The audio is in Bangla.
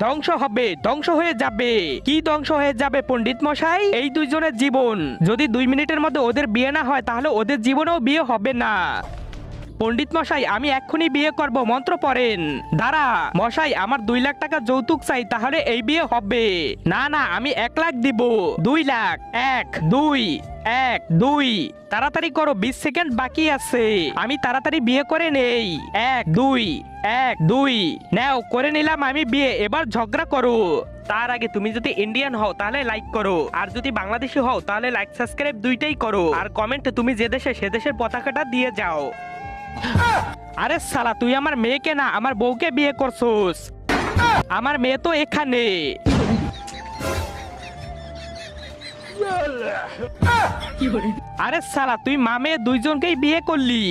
ধ্বংস হবে, ধ্বংস হয়ে যাবে। কি ধ্বংস হয়ে যাবে পণ্ডিত মশাই? এই দুইজনের জীবন। যদি 2 মিনিটের মধ্যে ওদের বিয়ে না হয় তাহলে ওদের জীবনেও বিয়ে হবে না। পণ্ডিত মশাই আমি এক্ষুনি বিয়ে করব, মন্ত্র পড়েন। দাঁড়া মশাই, আমার 2 লাখ টাকা যৌতুক চাই, তাহলে এই বিয়ে হবে। না না, আমি 1 লাখ দিব। 2 লাখ। 1 2 1 2। তাড়াতাড়ি করো, 20 সেকেন্ড বাকি আছে। আমি তাড়াতাড়ি বিয়ে করে নেই। 1 2 1 2। নাও করে নিলাম আমি বিয়ে, এবার ঝগড়া করো। তার আগে তুমি যদি ইন্ডিয়ান হও তাহলে লাইক করো, আর যদি বাংলাদেশি হও তাহলে লাইক সাবস্ক্রাইব দুইটাই করো, আর কমেন্টে তুমি যে দেশে সে দেশের পতাকাটা দিয়ে যাও। আরে শালা, তুই আমার মেয়েকে না আমার বউকে বিয়ে করছস। আমার মেয়ে তো এখানে। আরে শালা, তুই মা মেয়ে দুইজনকেই বিয়ে করলি।